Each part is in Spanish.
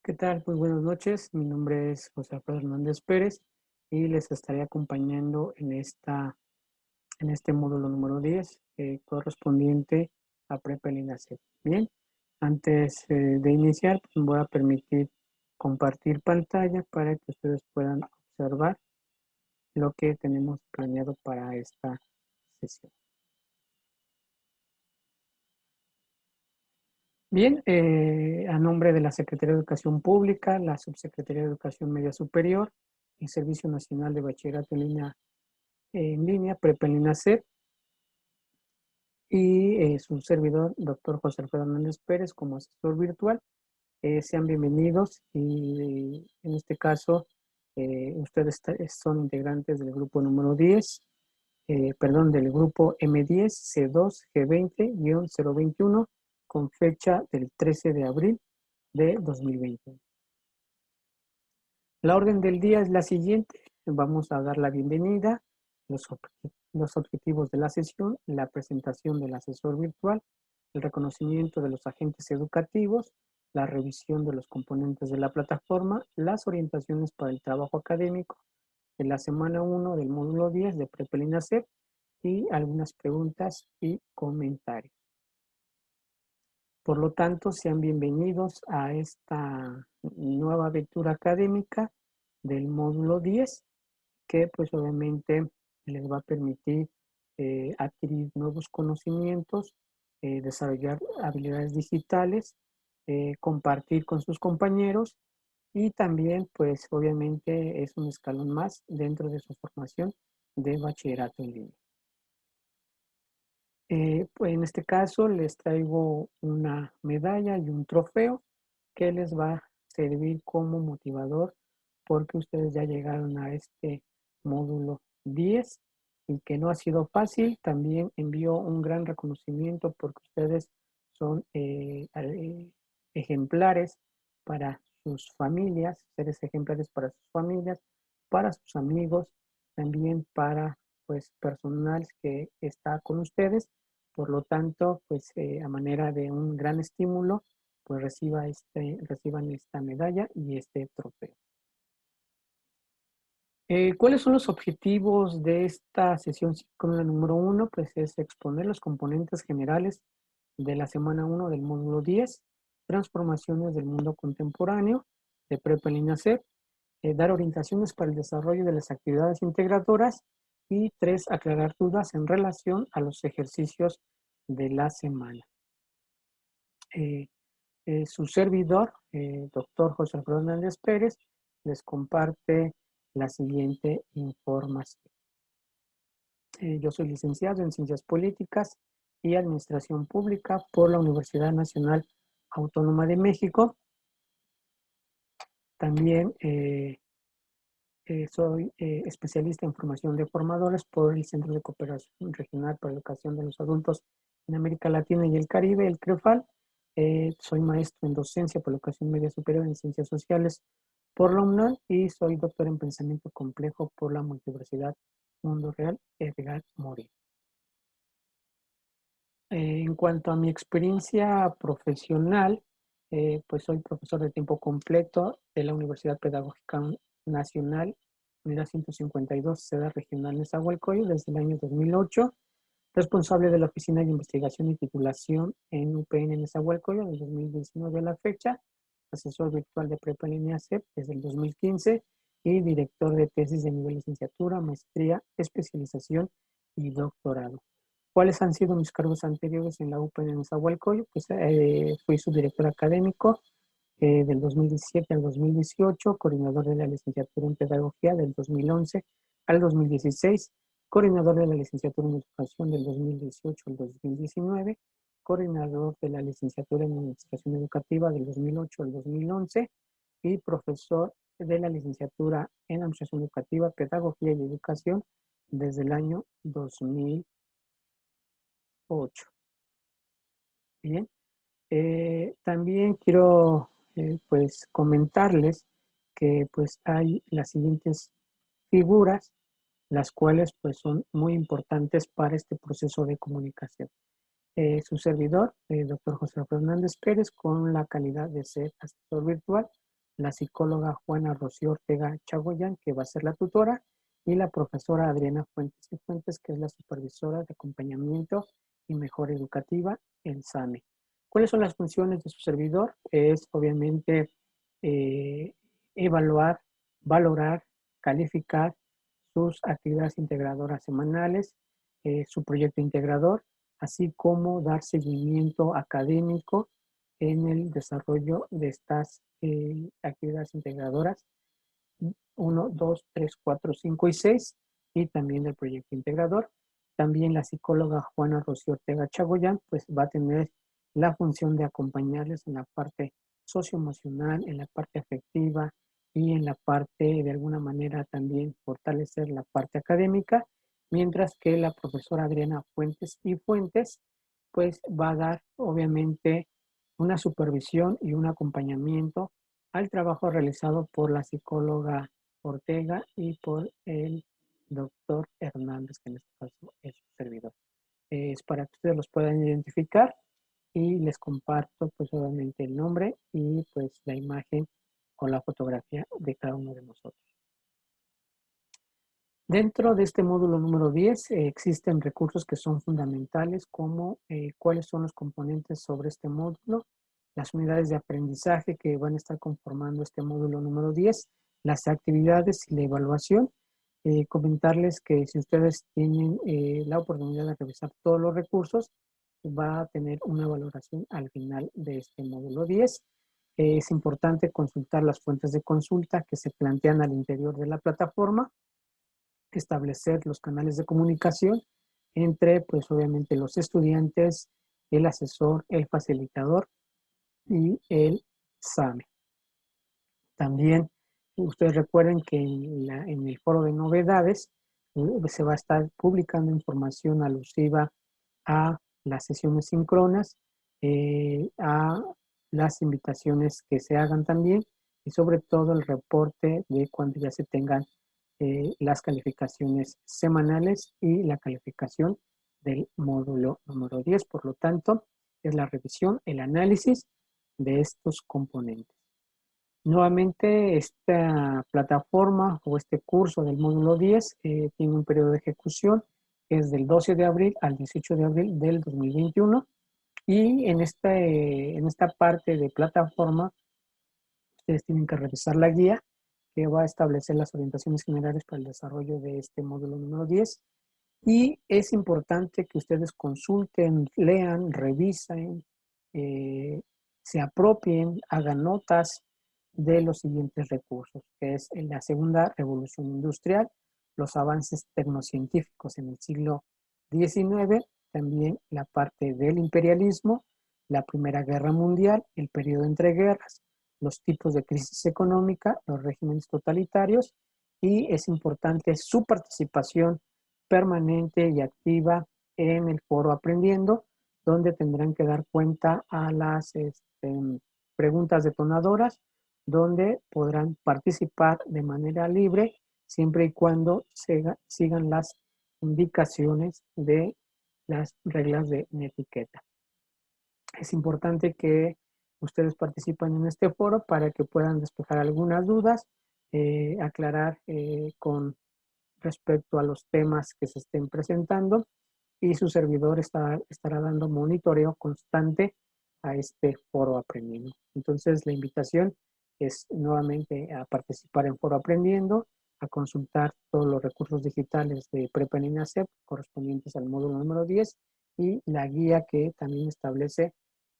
¿Qué tal? Pues buenas noches. Mi nombre es José Alfredo Hernández Pérez y les estaré acompañando en este módulo número 10, correspondiente a Prepa en INASEP. Bien, antes de iniciar, pues me voy a permitir compartir pantalla para que ustedes puedan observar lo que tenemos planeado para esta sesión. Bien, a nombre de la Secretaría de Educación Pública, la Subsecretaría de Educación Media Superior y Servicio Nacional de Bachillerato en línea, Prepa en INASEP, y su servidor, doctor José Alfredo Hernández Pérez, como asesor virtual. Sean bienvenidos y en este caso ustedes son integrantes del grupo número 10, del grupo M10 C2 G20-021 con fecha del 13 de abril de 2020. La orden del día es la siguiente. Vamos a dar la bienvenida, los objetivos de la sesión, la presentación del asesor virtual, el reconocimiento de los agentes educativos, la revisión de los componentes de la plataforma, las orientaciones para el trabajo académico de la semana 1 del módulo 10 de Prepa en INASEP y algunas preguntas y comentarios. Por lo tanto, sean bienvenidos a esta nueva aventura académica del módulo 10, que pues obviamente les va a permitir adquirir nuevos conocimientos, desarrollar habilidades digitales, compartir con sus compañeros y también pues obviamente es un escalón más dentro de su formación de bachillerato en línea. Pues en este caso les traigo una medalla y un trofeo que les va a servir como motivador porque ustedes ya llegaron a este módulo 10 y que no ha sido fácil. También envío un gran reconocimiento porque ustedes son ejemplares para sus familias, seres ejemplares para sus familias, para sus amigos, también para pues personal que está con ustedes. Por lo tanto, pues a manera de un gran estímulo, pues reciban esta medalla y este trofeo. ¿Cuáles son los objetivos de esta sesión síncrona número 1? Pues es exponer los componentes generales de la semana 1 del módulo 10, transformaciones del mundo contemporáneo de Prepa en INASEP, dar orientaciones para el desarrollo de las actividades integradoras y 3, aclarar dudas en relación a los ejercicios de la semana. Su servidor, doctor José Alfredo Hernández Pérez, les comparte la siguiente información. Yo soy licenciado en Ciencias Políticas y Administración Pública por la Universidad Nacional Autónoma de México. También soy especialista en formación de formadores por el Centro de Cooperación Regional para la Educación de los Adultos en América Latina y el Caribe, el CREFAL. Soy maestro en docencia por la educación media superior en Ciencias Sociales por la UNAM y soy doctor en Pensamiento Complejo por la Multiversidad Mundo Real Edgar Morin. En cuanto a mi experiencia profesional, pues soy profesor de tiempo completo de la Universidad Pedagógica Nacional, Unidad 152, sede regional Nezahualcóyotl, desde el año 2008, responsable de la Oficina de Investigación y Titulación en UPN Nezahualcóyotl desde 2019 a la fecha, asesor virtual de Prepa en INASEP desde el 2015 y director de tesis de nivel licenciatura, maestría, especialización y doctorado. ¿Cuáles han sido mis cargos anteriores en la UPN en Nezahualcóyotl? Pues fui subdirector académico del 2017 al 2018, coordinador de la licenciatura en Pedagogía del 2011 al 2016, coordinador de la licenciatura en Educación del 2018 al 2019, coordinador de la licenciatura en Administración Educativa del 2008 al 2011 y profesor de la licenciatura en Administración Educativa, Pedagogía y Educación desde el año 2008. Bien, también quiero pues comentarles que pues hay las siguientes figuras, las cuales pues son muy importantes para este proceso de comunicación. Su servidor, el doctor José Fernández Pérez, con la calidad de ser asesor virtual, la psicóloga Juana Rocío Ortega Chagoyán, que va a ser la tutora, y la profesora Adriana Fuentes y Fuentes, que es la supervisora de acompañamiento y mejora educativa, el SAME. ¿Cuáles son las funciones de su servidor? Es obviamente evaluar, valorar, calificar sus actividades integradoras semanales, su proyecto integrador, así como dar seguimiento académico en el desarrollo de estas actividades integradoras 1, 2, 3, 4, 5 y 6, y también del proyecto integrador. También la psicóloga Juana Rocío Ortega Chagoyán pues va a tener la función de acompañarles en la parte socioemocional, en la parte afectiva y en la parte, de alguna manera, también fortalecer la parte académica, mientras que la profesora Adriana Fuentes y Fuentes pues va a dar, obviamente, una supervisión y un acompañamiento al trabajo realizado por la psicóloga Ortega y por el doctor Hernández, que en este caso es su servidor. Es para que ustedes los puedan identificar y les comparto pues obviamente el nombre y pues la imagen o la fotografía de cada uno de nosotros. Dentro de este módulo número 10 existen recursos que son fundamentales como cuáles son los componentes sobre este módulo, las unidades de aprendizaje que van a estar conformando este módulo número 10, las actividades y la evaluación. Comentarles que si ustedes tienen la oportunidad de revisar todos los recursos, va a tener una valoración al final de este módulo 10. Es importante consultar las fuentes de consulta que se plantean al interior de la plataforma, establecer los canales de comunicación entre, pues obviamente, los estudiantes, el asesor, el facilitador y el SAME. También ustedes recuerden que en el foro de novedades se va a estar publicando información alusiva a las sesiones síncronas, a las invitaciones que se hagan también y sobre todo el reporte de cuando ya se tengan las calificaciones semanales y la calificación del módulo número 10. Por lo tanto, es la revisión, el análisis de estos componentes. Nuevamente, esta plataforma o este curso del módulo 10 tiene un periodo de ejecución que es del 12 de abril al 18 de abril del 2021. Y en esta parte de plataforma, ustedes tienen que revisar la guía que va a establecer las orientaciones generales para el desarrollo de este módulo número 10. Y es importante que ustedes consulten, lean, revisen, se apropien, hagan notas de los siguientes recursos, que es la segunda revolución industrial, los avances tecnocientíficos en el siglo XIX, también la parte del imperialismo, la Primera Guerra Mundial, el periodo entre guerras, los tipos de crisis económica, los regímenes totalitarios, y es importante su participación permanente y activa en el foro Aprendiendo, donde tendrán que dar cuenta a las preguntas detonadoras, donde podrán participar de manera libre siempre y cuando sigan las indicaciones de las reglas de etiqueta. Es importante que ustedes participen en este foro para que puedan despejar algunas dudas, aclarar con respecto a los temas que se estén presentando, y su servidor estará dando monitoreo constante a este foro Aprendiendo. Entonces, la invitación es nuevamente a participar en foro Aprendiendo, a consultar todos los recursos digitales de Prepa en INASEP correspondientes al módulo número 10 y la guía que también establece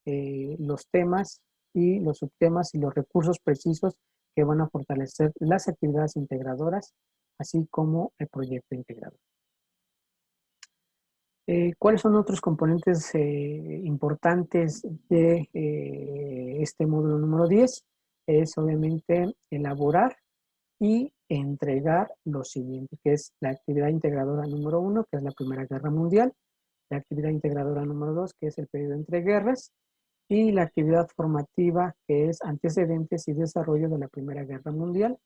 los temas y los subtemas y los recursos precisos que van a fortalecer las actividades integradoras, así como el proyecto integrado. ¿Cuáles son otros componentes importantes de este módulo número 10? Es obviamente elaborar y entregar lo siguiente, que es la actividad integradora número 1, que es la Primera Guerra Mundial, la actividad integradora número 2, que es el periodo entre guerras, y la actividad formativa, que es antecedentes y desarrollo de la Primera Guerra Mundial,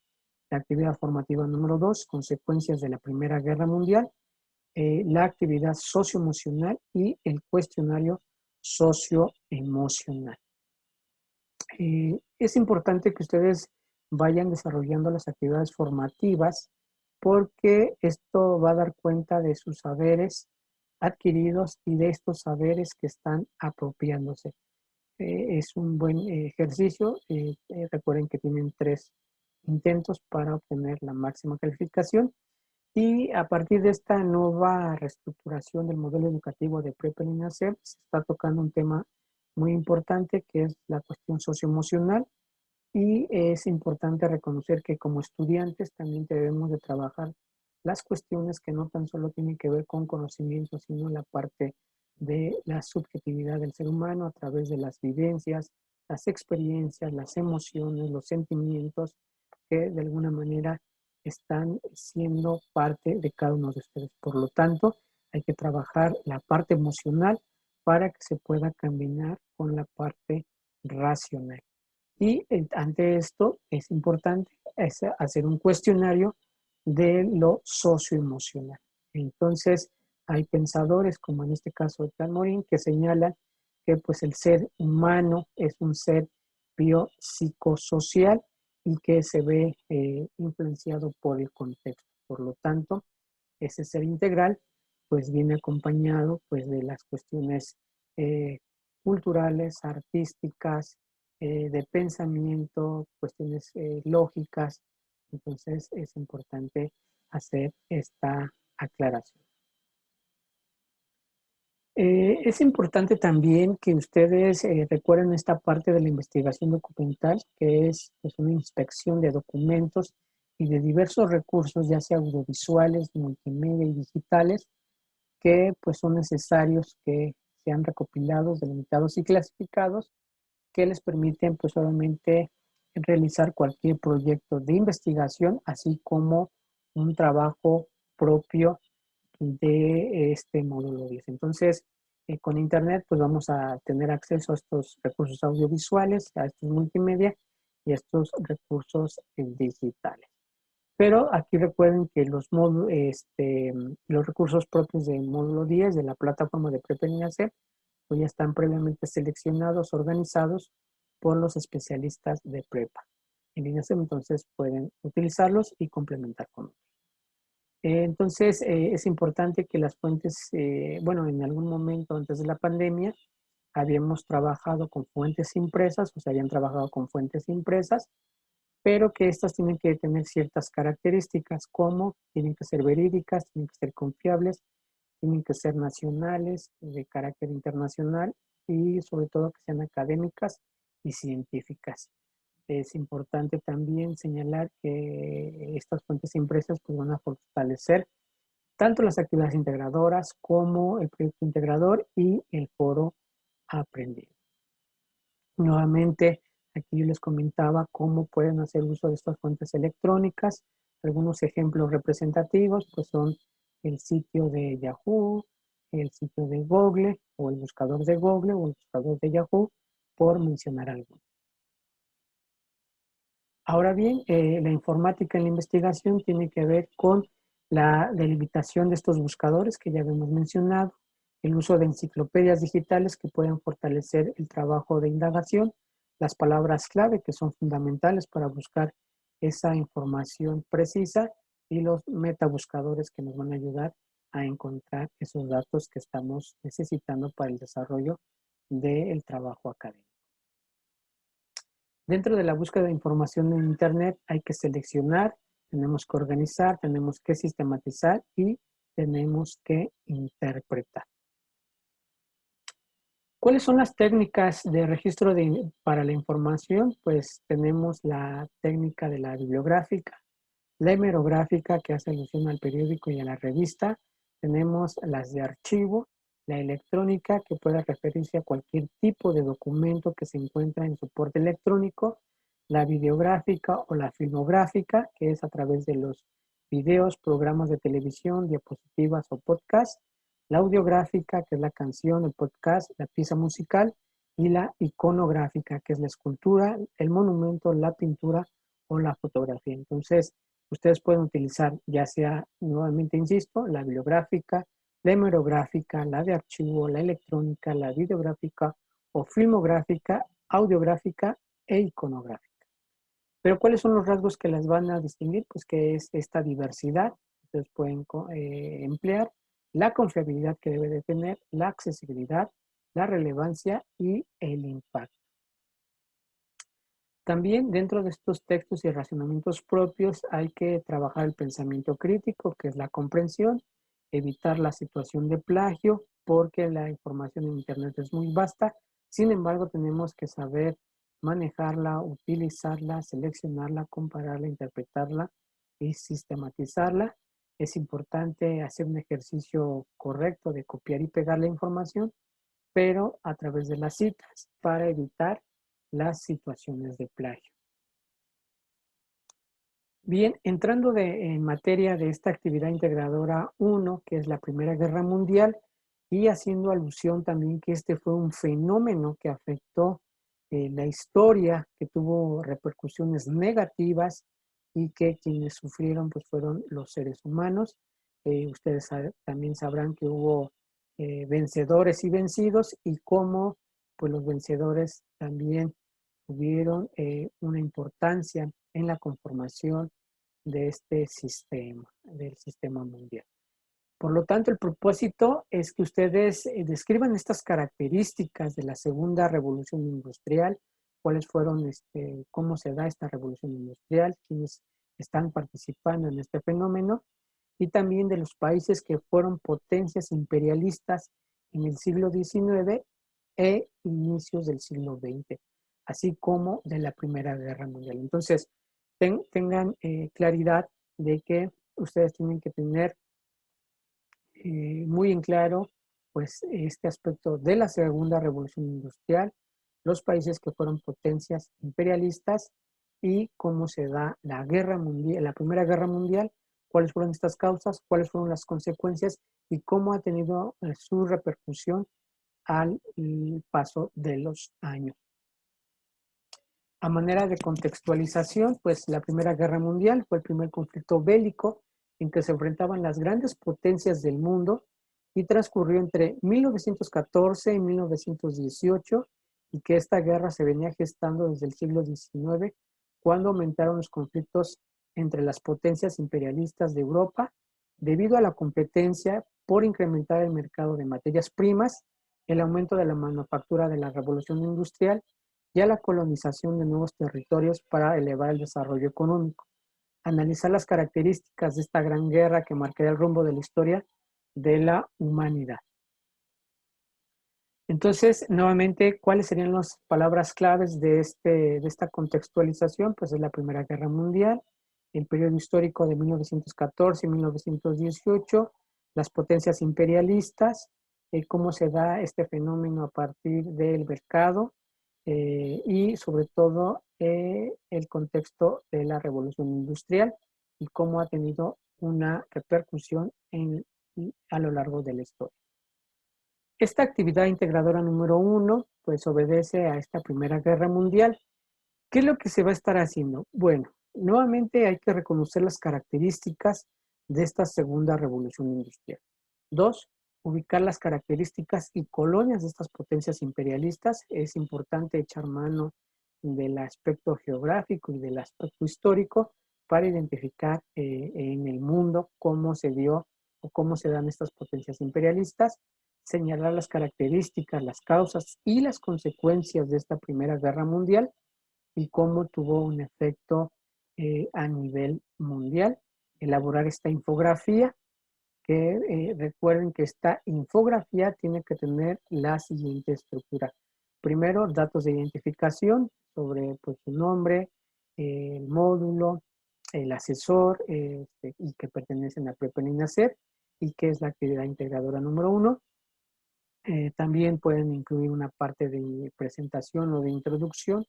la actividad formativa número 2, consecuencias de la Primera Guerra Mundial, la actividad socioemocional y el cuestionario socioemocional. Es importante que ustedes vayan desarrollando las actividades formativas, porque esto va a dar cuenta de sus saberes adquiridos y de estos saberes que están apropiándose. Es un buen ejercicio. Recuerden que tienen 3 intentos para obtener la máxima calificación. Y a partir de esta nueva reestructuración del modelo educativo de Prepa y INASEP, se está tocando un tema muy importante, que es la cuestión socioemocional. Y es importante reconocer que como estudiantes también debemos de trabajar las cuestiones que no tan solo tienen que ver con conocimiento, sino la parte de la subjetividad del ser humano a través de las vivencias, las experiencias, las emociones, los sentimientos que de alguna manera están siendo parte de cada uno de ustedes. Por lo tanto, hay que trabajar la parte emocional para que se pueda combinar con la parte racional. Y ante esto es importante hacer un cuestionario de lo socioemocional. Entonces, hay pensadores, como en este caso Edgar Morin, que señalan que pues, el ser humano es un ser biopsicosocial y que se ve influenciado por el contexto. Por lo tanto, ese ser integral pues viene acompañado pues de las cuestiones culturales, artísticas, de pensamiento, cuestiones lógicas. Entonces es importante hacer esta aclaración. Es importante también que ustedes recuerden esta parte de la investigación documental, que es pues, una inspección de documentos y de diversos recursos, ya sea audiovisuales, multimedia y digitales, que pues, son necesarios que sean recopilados, delimitados y clasificados, que les permiten pues, obviamente realizar cualquier proyecto de investigación, así como un trabajo propio de este módulo 10. Entonces, con Internet, pues vamos a tener acceso a estos recursos audiovisuales, a estos multimedia y a estos recursos digitales. Pero aquí recuerden que los recursos propios del módulo 10 de la plataforma de Prepa y INASEP, pues ya están previamente seleccionados, organizados por los especialistas de Prepa en INASEP, entonces pueden utilizarlos y complementar con otros. Entonces, es importante que las fuentes, bueno, en algún momento antes de la pandemia, habíamos trabajado con fuentes impresas, o sea, habían trabajado con fuentes impresas, pero que estas tienen que tener ciertas características, como tienen que ser verídicas, tienen que ser confiables, tienen que ser nacionales, de carácter internacional y sobre todo que sean académicas y científicas. Es importante también señalar que estas fuentes impresas pues, van a fortalecer tanto las actividades integradoras como el proyecto integrador y el foro aprendido. Nuevamente, aquí yo les comentaba cómo pueden hacer uso de estas fuentes electrónicas. Algunos ejemplos representativos pues son el sitio de Yahoo, el sitio de Google o el buscador de Google o el buscador de Yahoo, por mencionar algunos. Ahora bien, la informática en la investigación tiene que ver con la delimitación de estos buscadores que ya habíamos mencionado, el uso de enciclopedias digitales que pueden fortalecer el trabajo de indagación, las palabras clave que son fundamentales para buscar esa información precisa y los metabuscadores que nos van a ayudar a encontrar esos datos que estamos necesitando para el desarrollo del trabajo académico. Dentro de la búsqueda de información en Internet hay que seleccionar, tenemos que organizar, tenemos que sistematizar y tenemos que interpretar. ¿Cuáles son las técnicas de registro para la información? Pues tenemos la técnica de la bibliográfica, la hemerográfica, que hace alusión al periódico y a la revista. Tenemos las de archivo, la electrónica, que puede referirse a cualquier tipo de documento que se encuentra en soporte electrónico, la videográfica o la filmográfica, que es a través de los videos, programas de televisión, diapositivas o podcast, la audiográfica, que es la canción, el podcast, la pieza musical, y la iconográfica, que es la escultura, el monumento, la pintura o la fotografía. Entonces, ustedes pueden utilizar, ya sea, nuevamente insisto, la bibliográfica, la hemerográfica, la de archivo, la electrónica, la videográfica o filmográfica, audiográfica e iconográfica. Pero ¿cuáles son los rasgos que las van a distinguir? Pues que es esta diversidad, ustedes pueden emplear, la confiabilidad que debe de tener, la accesibilidad, la relevancia y el impacto. También dentro de estos textos y razonamientos propios hay que trabajar el pensamiento crítico, que es la comprensión, evitar la situación de plagio, porque la información en Internet es muy vasta. Sin embargo, tenemos que saber manejarla, utilizarla, seleccionarla, compararla, interpretarla y sistematizarla. Es importante hacer un ejercicio correcto de copiar y pegar la información, pero a través de las citas para evitar las situaciones de plagio. Bien, entrando en materia de esta actividad integradora 1, que es la Primera Guerra Mundial, y haciendo alusión también que este fue un fenómeno que afectó la historia, que tuvo repercusiones negativas y que quienes sufrieron pues fueron los seres humanos. Ustedes también sabrán que hubo vencedores y vencidos y cómo pues los vencedores también tuvieron una importancia en la conformación de este sistema, del sistema mundial. Por lo tanto, el propósito es que ustedes describan estas características de la segunda revolución industrial, cuáles fueron, cómo se da esta revolución industrial, quiénes están participando en este fenómeno, y también de los países que fueron potencias imperialistas en el siglo XIX e inicios del siglo XX, así como de la Primera Guerra Mundial. Entonces, tengan claridad de que ustedes tienen que tener muy en claro pues este aspecto de la segunda revolución industrial, los países que fueron potencias imperialistas y cómo se da la guerra mundial, la Primera Guerra Mundial, cuáles fueron estas causas, cuáles fueron las consecuencias y cómo ha tenido su repercusión al paso de los años. A manera de contextualización, pues la Primera Guerra Mundial fue el primer conflicto bélico en que se enfrentaban las grandes potencias del mundo y transcurrió entre 1914 y 1918 y que esta guerra se venía gestando desde el siglo XIX, cuando aumentaron los conflictos entre las potencias imperialistas de Europa debido a la competencia por incrementar el mercado de materias primas, el aumento de la manufactura de la revolución industrial y a la colonización de nuevos territorios para elevar el desarrollo económico. Analizar las características de esta gran guerra que marcaría el rumbo de la historia de la humanidad. Entonces, nuevamente, ¿cuáles serían las palabras claves de esta contextualización? Pues es la Primera Guerra Mundial, el periodo histórico de 1914 y 1918, las potencias imperialistas, cómo se da este fenómeno a partir del mercado, y sobre todo el contexto de la revolución industrial y cómo ha tenido una repercusión a lo largo de la historia. Esta actividad integradora número 1 pues obedece a esta Primera Guerra Mundial. ¿Qué es lo que se va a estar haciendo? Bueno, nuevamente hay que reconocer las características de esta segunda revolución industrial. 2, ubicar las características y colonias de estas potencias imperialistas. Es importante echar mano del aspecto geográfico y del aspecto histórico para identificar en el mundo cómo se dio o cómo se dan estas potencias imperialistas, señalar las características, las causas y las consecuencias de esta Primera Guerra Mundial y cómo tuvo un efecto a nivel mundial, elaborar esta infografía que recuerden que esta infografía tiene que tener la siguiente estructura. Primero, datos de identificación sobre pues, su nombre, el módulo, el asesor y que pertenecen a Prepar y Nacer y que es la actividad integradora número 1. También pueden incluir una parte de presentación o de introducción,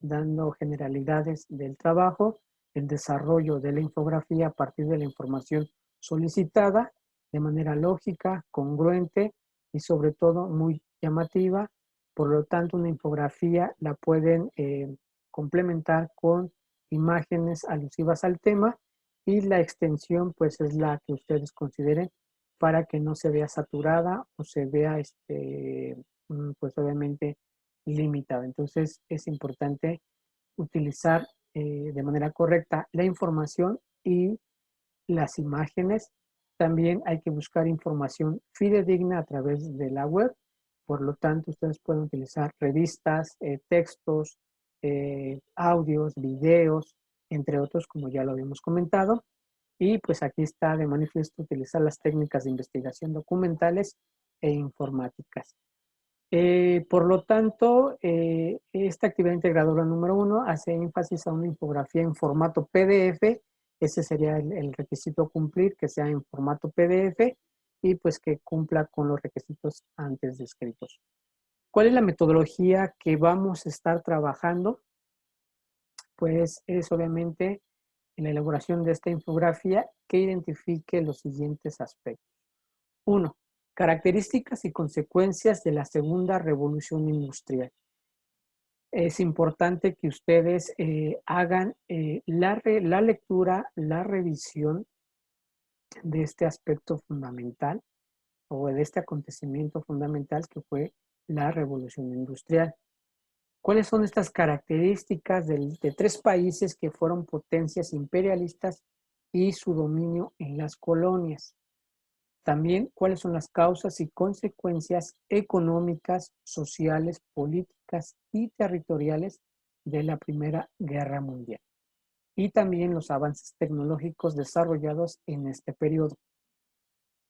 dando generalidades del trabajo, el desarrollo de la infografía a partir de la información solicitada de manera lógica, congruente y sobre todo muy llamativa. Por lo tanto, una infografía la pueden complementar con imágenes alusivas al tema y la extensión pues es la que ustedes consideren para que no se vea saturada o se vea pues obviamente limitada. Entonces es importante utilizar de manera correcta la información y las imágenes. También hay que buscar información fidedigna a través de la web. Por lo tanto, ustedes pueden utilizar revistas, textos, audios, videos, entre otros, como ya lo habíamos comentado. Y pues aquí está de manifiesto utilizar las técnicas de investigación documentales e informáticas. Por lo tanto, esta actividad integradora número 1 hace énfasis a una infografía en formato PDF. Ese sería el requisito a cumplir, que sea en formato PDF y pues que cumpla con los requisitos antes descritos. ¿Cuál es la metodología que vamos a estar trabajando? Pues es obviamente en la elaboración de esta infografía que identifique los siguientes aspectos. 1. Características y consecuencias de la segunda revolución industrial. Es importante que ustedes hagan la lectura, la revisión de este aspecto fundamental o de este acontecimiento fundamental que fue la revolución industrial. ¿Cuáles son estas características de 3 países que fueron potencias imperialistas y su dominio en las colonias? También, ¿cuáles son las causas y consecuencias económicas, sociales, políticas y territoriales de la Primera Guerra Mundial? Y también los avances tecnológicos desarrollados en este periodo.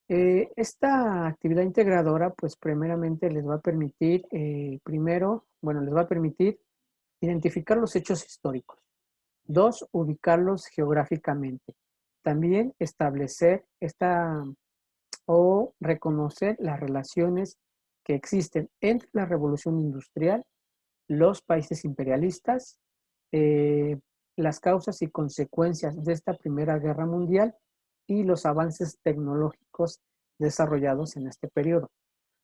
Esta actividad integradora, pues primeramente les va a permitir, les va a permitir identificar los hechos históricos. 2, ubicarlos geográficamente. También establecer o reconocer las relaciones que existen entre la revolución industrial, los países imperialistas, las causas y consecuencias de esta Primera Guerra Mundial y los avances tecnológicos desarrollados en este periodo.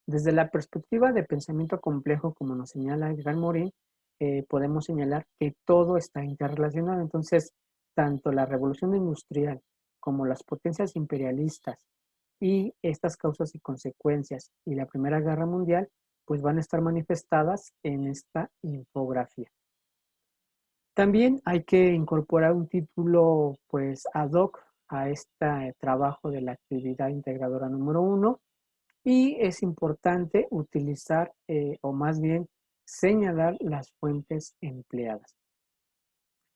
Desde la perspectiva de pensamiento complejo, como nos señala Edgar Morin, podemos señalar que todo está interrelacionado. Entonces, tanto la revolución industrial como las potencias imperialistas y estas causas y consecuencias y la Primera Guerra Mundial, pues van a estar manifestadas en esta infografía. También hay que incorporar un título pues ad hoc a este trabajo de la actividad integradora número 1 y es importante utilizar o más bien señalar las fuentes empleadas.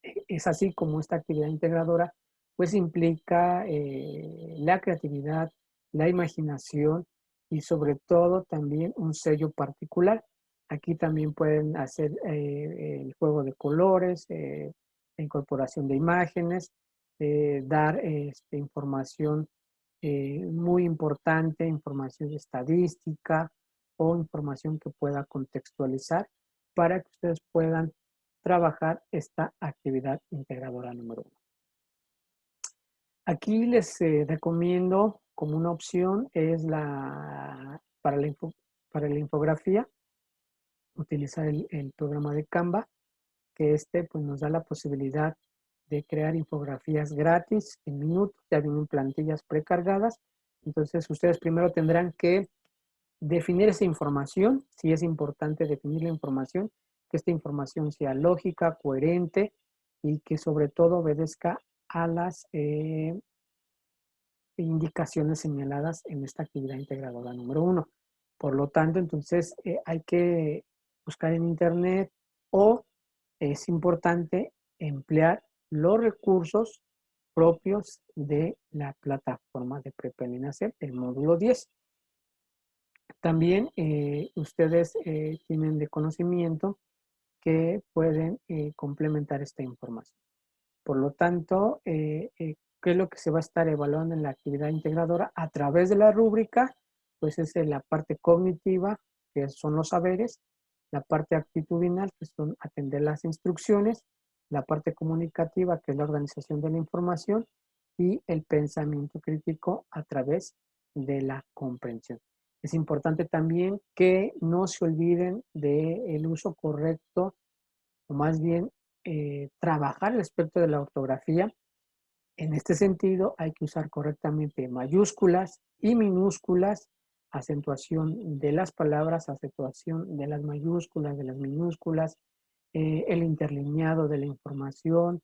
Es así como esta actividad integradora pues implica la creatividad, la imaginación y sobre todo también un sello particular. Aquí también pueden hacer el juego de colores, la incorporación de imágenes, dar información muy importante, información estadística o información que pueda contextualizar para que ustedes puedan trabajar esta actividad integradora número 1. Aquí les recomiendo como una opción es para la infografía, utilizar el programa de Canva, que pues, nos da la posibilidad de crear infografías gratis en minutos, ya vienen plantillas precargadas. Entonces ustedes primero tendrán que definir esa información, si es importante definir la información, que esta información sea lógica, coherente y que sobre todo obedezca a las indicaciones señaladas en esta actividad integradora número 1. Por lo tanto, entonces hay que buscar en internet o es importante emplear los recursos propios de la plataforma de Prepara el INACEP, el módulo 10. También ustedes tienen de conocimiento que pueden complementar esta información. Por lo tanto, ¿qué es lo que se va a estar evaluando en la actividad integradora? A través de la rúbrica, pues es la parte cognitiva, que son los saberes, la parte actitudinal, que son atender las instrucciones, la parte comunicativa, que es la organización de la información, y el pensamiento crítico a través de la comprensión. Es importante también que no se olviden del uso correcto, o más bien trabajar el aspecto de la ortografía. En este sentido, hay que usar correctamente mayúsculas y minúsculas, acentuación de las palabras, acentuación de las mayúsculas, de las minúsculas, el interlineado de la información,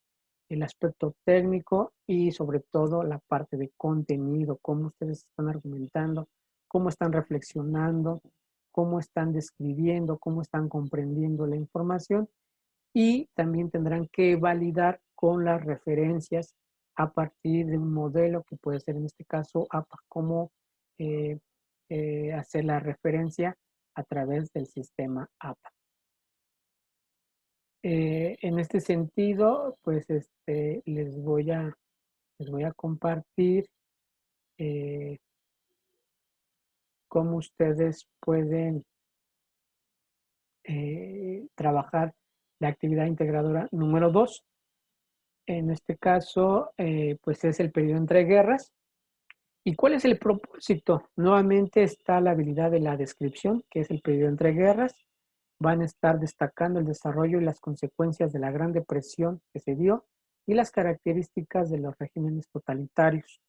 el aspecto técnico y sobre todo la parte de contenido, cómo ustedes están argumentando, cómo están reflexionando, cómo están describiendo, cómo están comprendiendo la información y también tendrán que validar con las referencias a partir de un modelo que puede ser en este caso APA, cómo eh, hacer la referencia a través del sistema APA. En este sentido, pues les voy a compartir eh, cómo ustedes pueden trabajar la actividad integradora número 2. En este caso, pues es el periodo entre guerras. ¿Y cuál es el propósito? Nuevamente está la habilidad de la descripción, que es el periodo entre guerras. Van a estar destacando el desarrollo y las consecuencias de la Gran Depresión que se dio y las características de los regímenes totalitarios.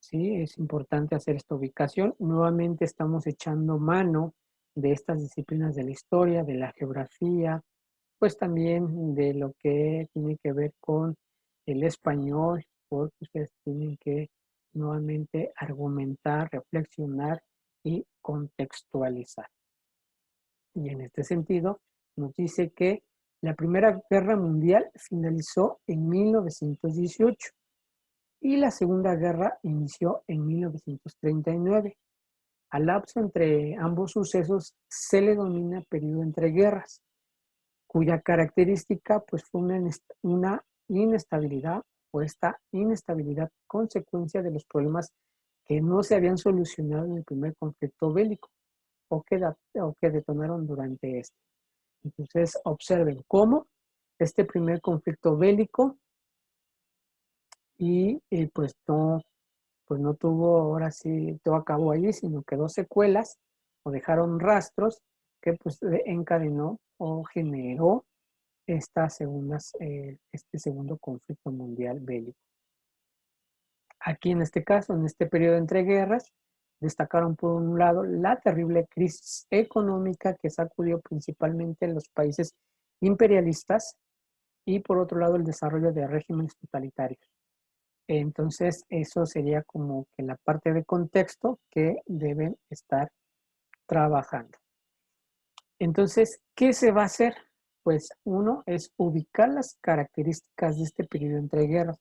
Sí, es importante hacer esta ubicación. Nuevamente estamos echando mano de estas disciplinas de la historia, de la geografía, pues también de lo que tiene que ver con el español, porque ustedes tienen que nuevamente argumentar, reflexionar y contextualizar. Y en este sentido, nos dice que la Primera Guerra Mundial finalizó en 1918 y la Segunda Guerra inició en 1939. Al lapso entre ambos sucesos se le denomina periodo entre guerras, cuya característica pues, fue una inestabilidad o esta inestabilidad consecuencia de los problemas que no se habían solucionado en el primer conflicto bélico o que detonaron durante este. Entonces, observen cómo este primer conflicto bélico y pues no tuvo, ahora sí, todo acabó allí, sino quedó secuelas o dejaron rastros que pues encadenó o generó este segundo conflicto mundial bélico. Aquí en este caso, en este periodo entre guerras, destacaron por un lado la terrible crisis económica que sacudió principalmente en los países imperialistas y por otro lado el desarrollo de regímenes totalitarios. Entonces, eso sería como que la parte de contexto que deben estar trabajando. Entonces, ¿qué se va a hacer? Pues uno es ubicar las características de este periodo entre guerras,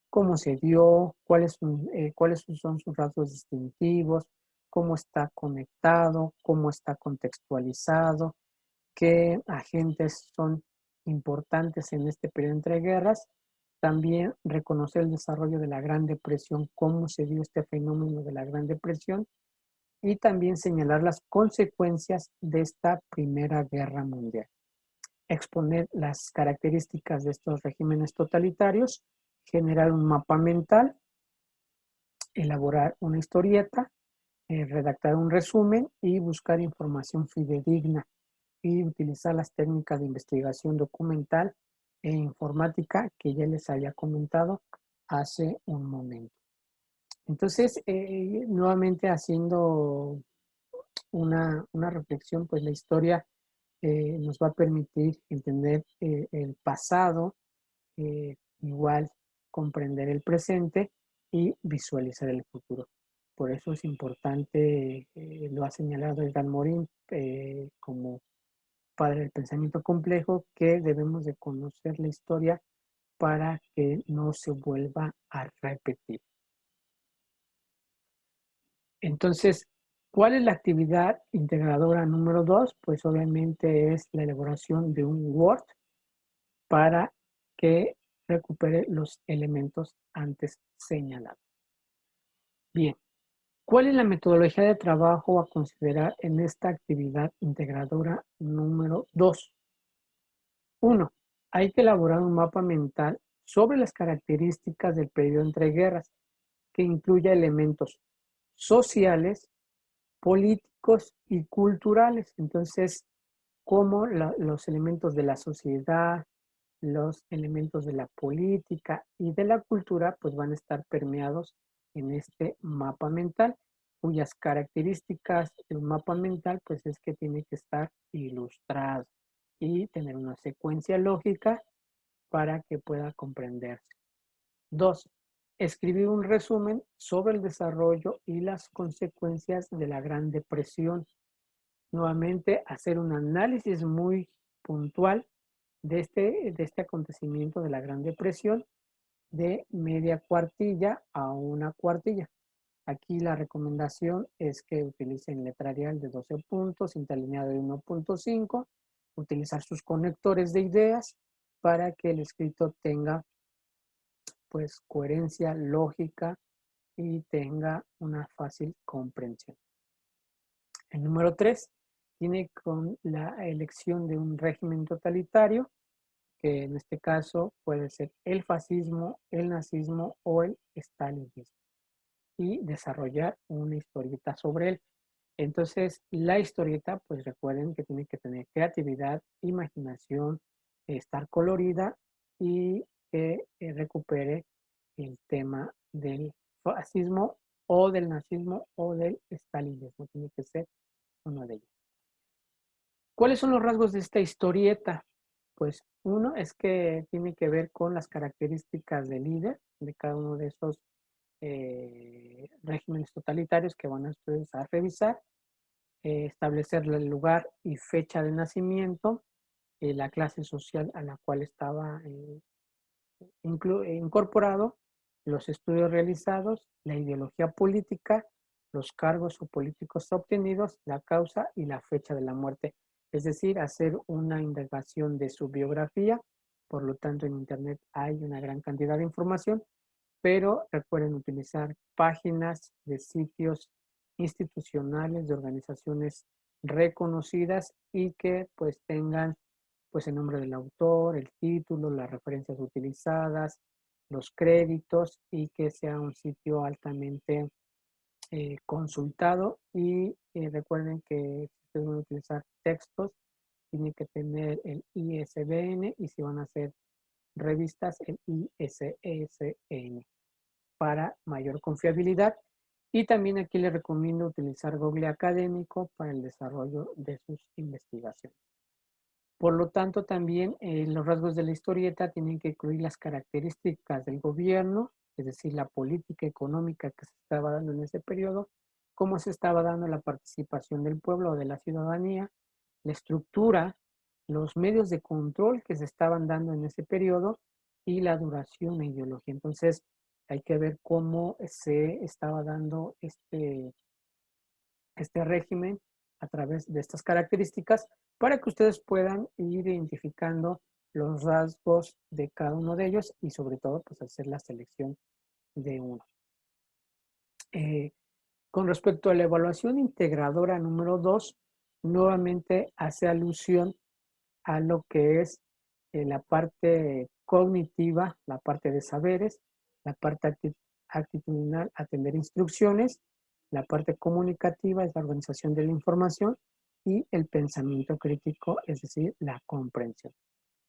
cómo se dio, cuáles son sus rasgos distintivos, cómo está conectado, cómo está contextualizado, qué agentes son importantes en este periodo entre guerras. También reconocer el desarrollo de la Gran Depresión, cómo se dio este fenómeno de la Gran Depresión y también señalar las consecuencias de esta Primera Guerra Mundial. Exponer las características de estos regímenes totalitarios, generar un mapa mental, elaborar una historieta, redactar un resumen y buscar información fidedigna y utilizar las técnicas de investigación documental e informática que ya les había comentado hace un momento. Entonces, nuevamente haciendo una reflexión, pues la historia nos va a permitir entender el pasado, igual comprender el presente y visualizar el futuro. Por eso es importante, lo ha señalado Edgar Morin como padre del pensamiento complejo, que debemos de conocer la historia para que no se vuelva a repetir. Entonces, ¿cuál es la actividad integradora número 2? Pues obviamente es la elaboración de un Word para que recupere los elementos antes señalados. Bien, ¿cuál es la metodología de trabajo a considerar en esta actividad integradora número 2? 1. Hay que elaborar un mapa mental sobre las características del periodo entre guerras, que incluya elementos sociales, políticos y culturales. Entonces, cómo los elementos de la sociedad, los elementos de la política y de la cultura, pues van a estar permeados en este mapa mental, cuyas características del mapa mental, pues es que tiene que estar ilustrado. y tener una secuencia lógica para que pueda comprenderse. 2. Escribir un resumen sobre el desarrollo y las consecuencias de la Gran Depresión. Nuevamente, hacer un análisis muy puntual de este acontecimiento de la Gran Depresión de media cuartilla a una cuartilla. Aquí la recomendación es que utilicen letrarial de 12 puntos, interlineado de 1.5, utilizar sus conectores de ideas para que el escrito tenga pues coherencia lógica y tenga una fácil comprensión. El número 3 tiene con la elección de un régimen totalitario, que en este caso puede ser el fascismo, el nazismo o el stalinismo, y desarrollar una historieta sobre él. Entonces, la historieta, pues recuerden que tiene que tener creatividad, imaginación, estar colorida y que recupere el tema del fascismo o del nazismo o del stalinismo. Tiene que ser uno de ellos. ¿Cuáles son los rasgos de esta historieta? Pues uno es que tiene que ver con las características del líder de cada uno de esos regímenes totalitarios que van a ustedes a revisar, establecer el lugar y fecha de nacimiento, la clase social a la cual estaba incorporado, los estudios realizados, la ideología política, los cargos o políticos obtenidos, la causa y la fecha de la muerte. Es decir, hacer una indagación de su biografía. Por lo tanto, en Internet hay una gran cantidad de información, pero recuerden utilizar páginas de sitios institucionales, de organizaciones reconocidas y que pues tengan pues el nombre del autor, el título, las referencias utilizadas, los créditos, y que sea un sitio altamente consultado. Y recuerden que si ustedes van a utilizar textos, tienen que tener el ISBN, y si van a hacer revistas, el ISSN, para mayor confiabilidad. Y también aquí les recomiendo utilizar Google Académico para el desarrollo de sus investigaciones. Por lo tanto, también los rasgos de la historieta tienen que incluir las características del gobierno, es decir, la política económica que se estaba dando en ese periodo, cómo se estaba dando la participación del pueblo o de la ciudadanía, la estructura, los medios de control que se estaban dando en ese periodo y la duración e ideología. Entonces, hay que ver cómo se estaba dando este régimen a través de estas características para que ustedes puedan ir identificando los rasgos de cada uno de ellos y sobre todo pues hacer la selección de uno. Con respecto a la evaluación integradora número 2, nuevamente hace alusión a lo que es la parte cognitiva, la parte de saberes, la parte actitudinal, atender instrucciones, la parte comunicativa es la organización de la información y el pensamiento crítico, es decir, la comprensión.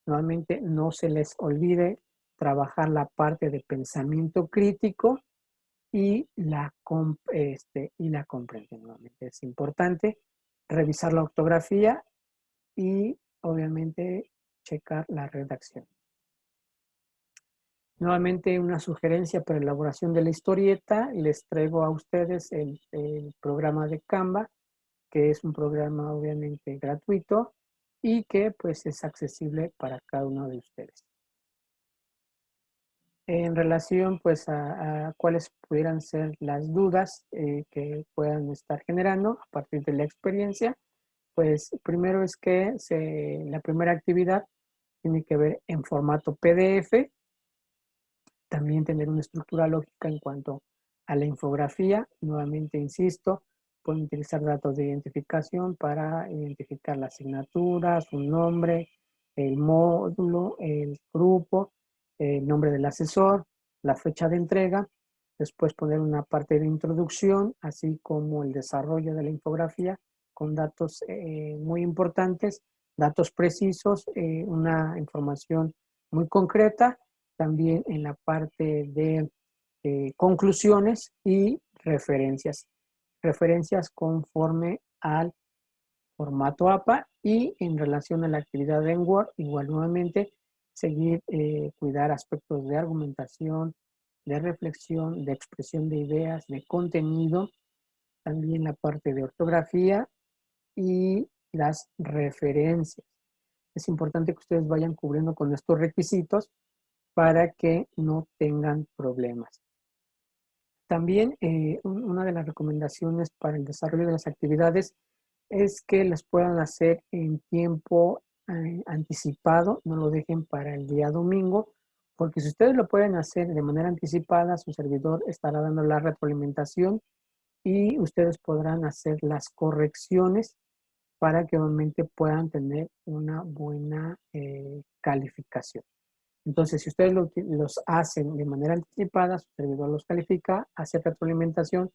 Nuevamente, no se les olvide trabajar la parte de pensamiento crítico y la comprensión. Nuevamente es importante revisar la ortografía y obviamente checar la redacción. Nuevamente una sugerencia para elaboración de la historieta, les traigo a ustedes el programa de Canva, que es un programa obviamente gratuito y que pues es accesible para cada uno de ustedes. En relación pues a cuáles pudieran ser las dudas que puedan estar generando a partir de la experiencia, pues primero es que la primera actividad tiene que ver en formato PDF, también tener una estructura lógica en cuanto a la infografía. Nuevamente insisto, pueden utilizar datos de identificación para identificar la asignatura, su nombre, el módulo, el grupo, el nombre del asesor, la fecha de entrega. Después poner una parte de introducción, así como el desarrollo de la infografía con datos muy importantes, datos precisos, una información muy concreta. También en la parte de conclusiones y referencias. Referencias conforme al formato APA, y en relación a la actividad en Word, igual nuevamente, seguir, cuidar aspectos de argumentación, de reflexión, de expresión de ideas, de contenido, también la parte de ortografía y las referencias. Es importante que ustedes vayan cubriendo con estos requisitos para que no tengan problemas. También una de las recomendaciones para el desarrollo de las actividades es que las puedan hacer en tiempo anticipado, no lo dejen para el día domingo, porque si ustedes lo pueden hacer de manera anticipada, su servidor estará dando la retroalimentación y ustedes podrán hacer las correcciones para que obviamente puedan tener una buena calificación. Entonces, si ustedes los hacen de manera anticipada, su servidor los califica, hace retroalimentación,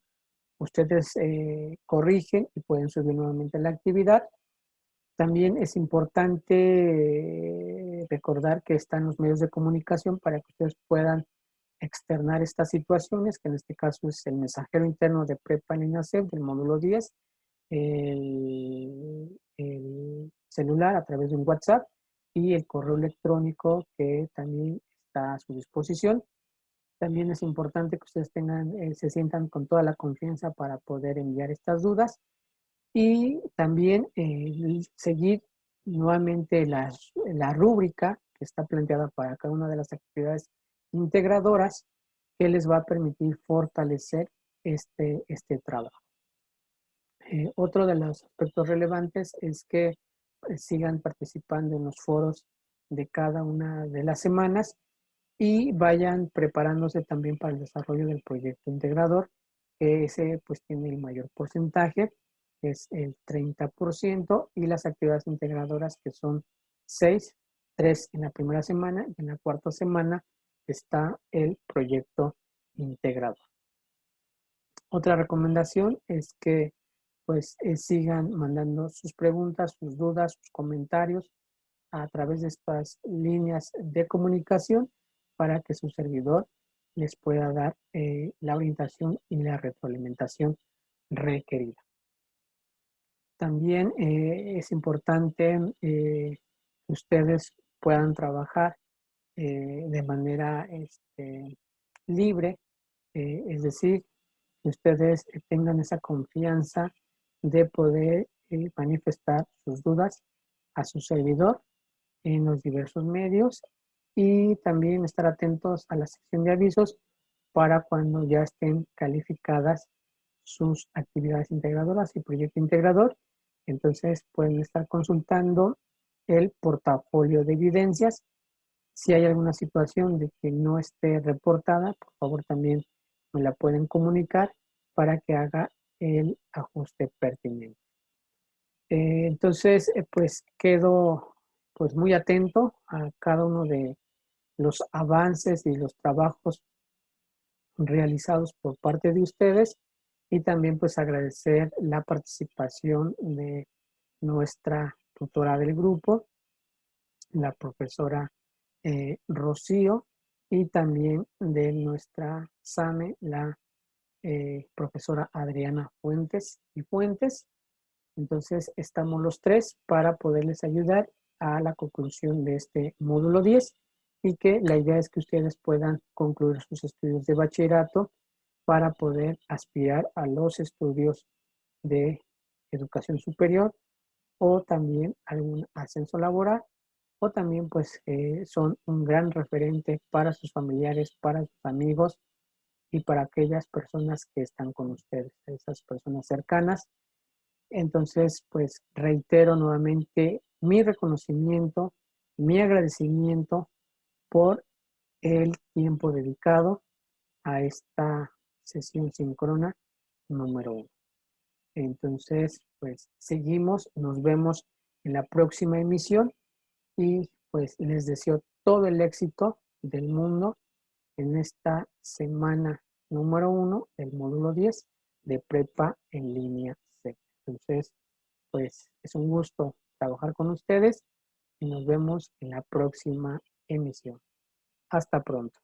ustedes corrigen y pueden subir nuevamente la actividad. También es importante recordar que están los medios de comunicación para que ustedes puedan externar estas situaciones, que en este caso es el mensajero interno de Prepa en INASEP del módulo 10, el celular a través de un WhatsApp y el correo electrónico que también está a su disposición. También es importante que ustedes se sientan con toda la confianza para poder enviar estas dudas y también seguir nuevamente la rúbrica que está planteada para cada una de las actividades integradoras que les va a permitir fortalecer este trabajo. Otro de los aspectos relevantes es que sigan participando en los foros de cada una de las semanas y vayan preparándose también para el desarrollo del proyecto integrador, que ese pues tiene el mayor porcentaje, que es el 30%, y las actividades integradoras que son 6, 3 en la primera semana, y en la cuarta semana está el proyecto integrador. Otra recomendación es que pues sigan mandando sus preguntas, sus dudas, sus comentarios a través de estas líneas de comunicación para que su servidor les pueda dar la orientación y la retroalimentación requerida. También es importante que ustedes puedan trabajar de manera libre, es decir, que ustedes tengan esa confianza de poder manifestar sus dudas a su servidor en los diversos medios y también estar atentos a la sección de avisos para cuando ya estén calificadas sus actividades integradoras y proyecto integrador. Entonces pueden estar consultando el portafolio de evidencias. Si hay alguna situación de que no esté reportada, por favor también me la pueden comunicar para que haga el ajuste pertinente. Entonces, pues quedo pues muy atento a cada uno de los avances y los trabajos realizados por parte de ustedes y también pues agradecer la participación de nuestra tutora del grupo, la profesora Rocío, y también de nuestra SAME, la profesora Adriana Fuentes y Fuentes. Entonces, estamos los tres para poderles ayudar a la conclusión de este módulo 10 y que la idea es que ustedes puedan concluir sus estudios de bachillerato para poder aspirar a los estudios de educación superior o también algún ascenso laboral o también pues son un gran referente para sus familiares, para sus amigos y para aquellas personas que están con ustedes, esas personas cercanas. Entonces, pues reitero nuevamente mi reconocimiento, mi agradecimiento por el tiempo dedicado a esta sesión síncrona número 1. Entonces, pues seguimos, nos vemos en la próxima emisión y pues les deseo todo el éxito del mundo en esta semana número 1 del módulo 10 de Prepa en línea C. Entonces, pues es un gusto trabajar con ustedes y nos vemos en la próxima emisión. Hasta pronto.